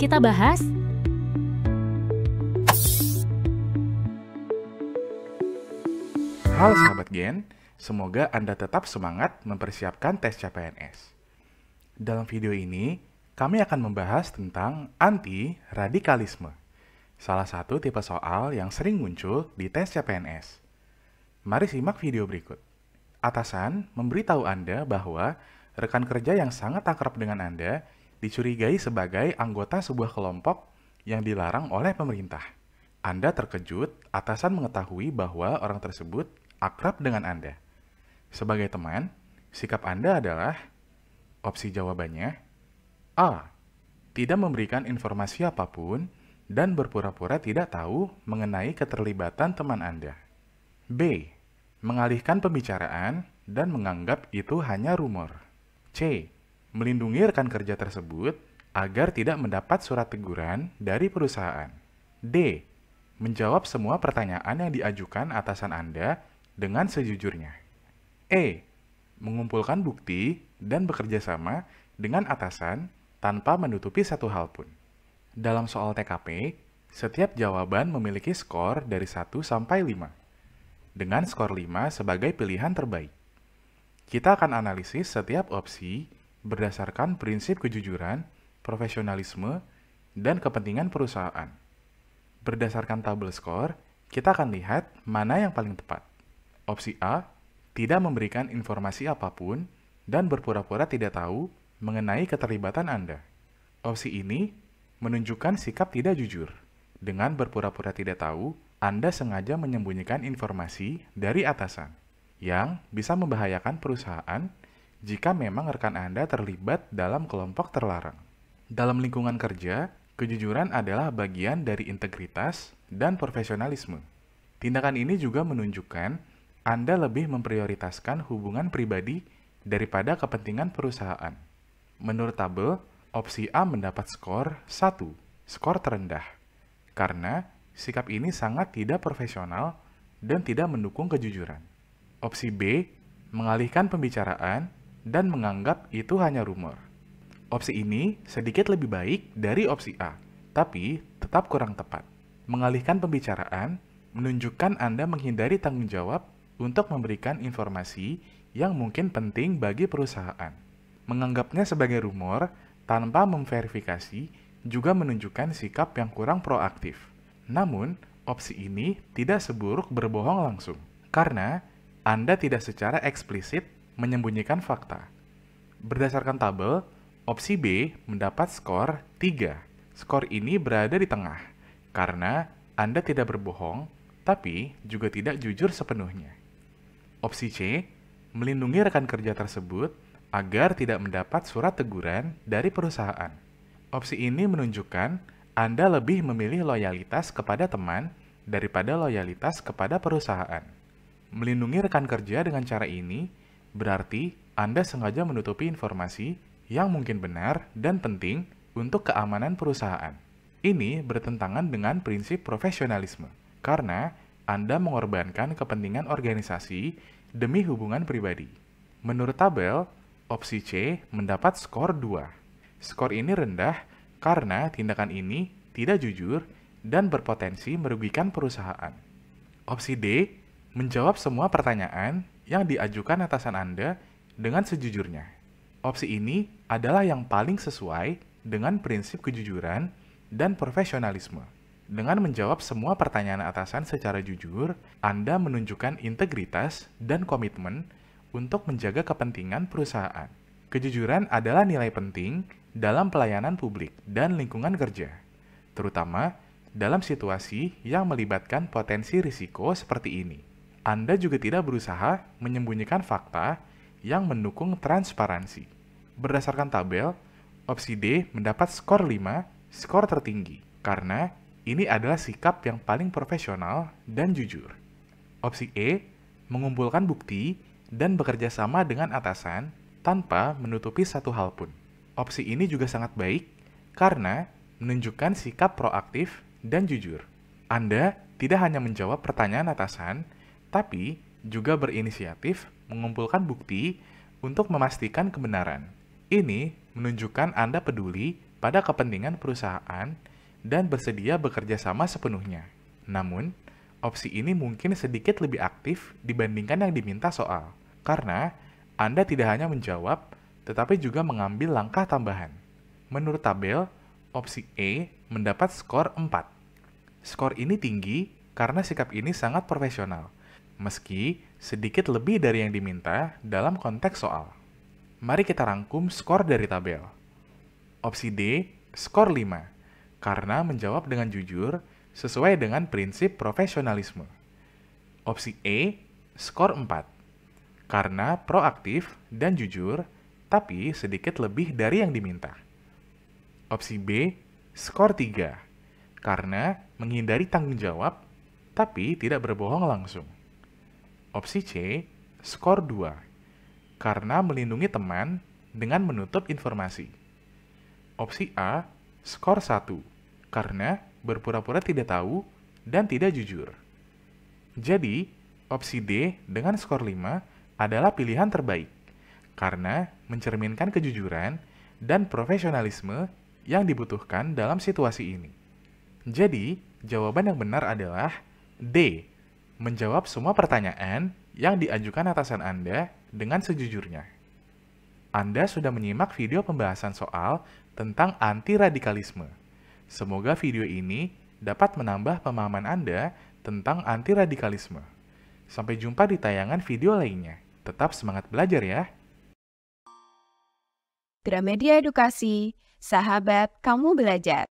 kita bahas? Halo sahabat Gen, semoga Anda tetap semangat mempersiapkan tes CPNS. Dalam video ini, kami akan membahas tentang anti-radikalisme, salah satu tipe soal yang sering muncul di tes CPNS. Mari simak video berikut. Atasan memberitahu Anda bahwa rekan kerja yang sangat akrab dengan Anda dicurigai sebagai anggota sebuah kelompok yang dilarang oleh pemerintah. Anda terkejut, atasan mengetahui bahwa orang tersebut akrab dengan Anda. Sebagai teman, sikap Anda adalah opsi jawabannya A. Tidak memberikan informasi apapun dan berpura-pura tidak tahu mengenai keterlibatan teman Anda. B. Mengalihkan pembicaraan dan menganggap itu hanya rumor. C. Melindungi rekan kerja tersebut agar tidak mendapat surat teguran dari perusahaan. D. Menjawab semua pertanyaan yang diajukan atasan Anda dengan sejujurnya. E. Mengumpulkan bukti dan bekerja sama dengan atasan tanpa menutupi satu hal pun. Dalam soal TKP, setiap jawaban memiliki skor dari 1 sampai 5, dengan skor 5 sebagai pilihan terbaik. Kita akan analisis setiap opsi berdasarkan prinsip kejujuran, profesionalisme, dan kepentingan perusahaan. Berdasarkan tabel skor, kita akan lihat mana yang paling tepat. Opsi A, tidak memberikan informasi apapun dan berpura-pura tidak tahu mengenai keterlibatan Anda. Opsi ini menunjukkan sikap tidak jujur. Dengan berpura-pura tidak tahu, Anda sengaja menyembunyikan informasi dari atasan, yang bisa membahayakan perusahaan jika memang rekan Anda terlibat dalam kelompok terlarang. Dalam lingkungan kerja, kejujuran adalah bagian dari integritas dan profesionalisme. Tindakan ini juga menunjukkan Anda lebih memprioritaskan hubungan pribadi daripada kepentingan perusahaan. Menurut tabel, opsi A mendapat skor 1, skor terendah, karena sikap ini sangat tidak profesional dan tidak mendukung kejujuran. Opsi B, mengalihkan pembicaraan dan menganggap itu hanya rumor. Opsi ini sedikit lebih baik dari opsi A, tapi tetap kurang tepat. Mengalihkan pembicaraan menunjukkan Anda menghindari tanggung jawab untuk memberikan informasi yang mungkin penting bagi perusahaan. Menganggapnya sebagai rumor tanpa memverifikasi juga menunjukkan sikap yang kurang proaktif. Namun, opsi ini tidak seburuk berbohong langsung, karena Anda tidak secara eksplisit menyembunyikan fakta. Berdasarkan tabel, opsi B mendapat skor 3. Skor ini berada di tengah, karena Anda tidak berbohong, tapi juga tidak jujur sepenuhnya. Opsi C, melindungi rekan kerja tersebut agar tidak mendapat surat teguran dari perusahaan. Opsi ini menunjukkan Anda lebih memilih loyalitas kepada teman daripada loyalitas kepada perusahaan. Melindungi rekan kerja dengan cara ini berarti Anda sengaja menutupi informasi yang mungkin benar dan penting untuk keamanan perusahaan. Ini bertentangan dengan prinsip profesionalisme, karena Anda mengorbankan kepentingan organisasi demi hubungan pribadi. Menurut tabel, opsi C mendapat skor 2. Skor ini rendah karena tindakan ini tidak jujur dan berpotensi merugikan perusahaan. Opsi D menjawab semua pertanyaan yang diajukan atasan Anda dengan sejujurnya. Opsi ini adalah yang paling sesuai dengan prinsip kejujuran dan profesionalisme. Dengan menjawab semua pertanyaan atasan secara jujur, Anda menunjukkan integritas dan komitmen untuk menjaga kepentingan perusahaan. Kejujuran adalah nilai penting dalam pelayanan publik dan lingkungan kerja, terutama dalam situasi yang melibatkan potensi risiko seperti ini. Anda juga tidak berusaha menyembunyikan fakta yang mendukung transparansi. Berdasarkan tabel, opsi D mendapat skor 5, skor tertinggi, karena ini adalah sikap yang paling profesional dan jujur. Opsi E, mengumpulkan bukti dan bekerja sama dengan atasan tanpa menutupi satu hal pun. Opsi ini juga sangat baik karena menunjukkan sikap proaktif dan jujur. Anda tidak hanya menjawab pertanyaan atasan, tapi juga berinisiatif mengumpulkan bukti untuk memastikan kebenaran. Ini menunjukkan Anda peduli pada kepentingan perusahaan dan bersedia bekerja sama sepenuhnya. Namun, opsi ini mungkin sedikit lebih aktif dibandingkan yang diminta soal, karena Anda tidak hanya menjawab, tetapi juga mengambil langkah tambahan. Menurut tabel, opsi E mendapat skor 4. Skor ini tinggi karena sikap ini sangat profesional, meski sedikit lebih dari yang diminta dalam konteks soal. Mari kita rangkum skor dari tabel. Opsi D, skor 5, karena menjawab dengan jujur sesuai dengan prinsip profesionalisme. Opsi E, skor 4, karena proaktif dan jujur, tapi sedikit lebih dari yang diminta. Opsi B, skor 3, karena menghindari tanggung jawab, tapi tidak berbohong langsung. Opsi C, skor 2, karena melindungi teman dengan menutup informasi. Opsi A, skor 1, karena berpura-pura tidak tahu dan tidak jujur. Jadi, opsi D dengan skor 5 adalah pilihan terbaik, karena mencerminkan kejujuran dan profesionalisme yang dibutuhkan dalam situasi ini. Jadi, jawaban yang benar adalah D, menjawab semua pertanyaan yang diajukan atasan Anda dengan sejujurnya. Anda sudah menyimak video pembahasan soal tentang anti-radikalisme. Semoga video ini dapat menambah pemahaman Anda tentang anti-radikalisme. Sampai jumpa di tayangan video lainnya. Tetap semangat belajar ya! Gramedia Edukasi, sahabat kamu belajar.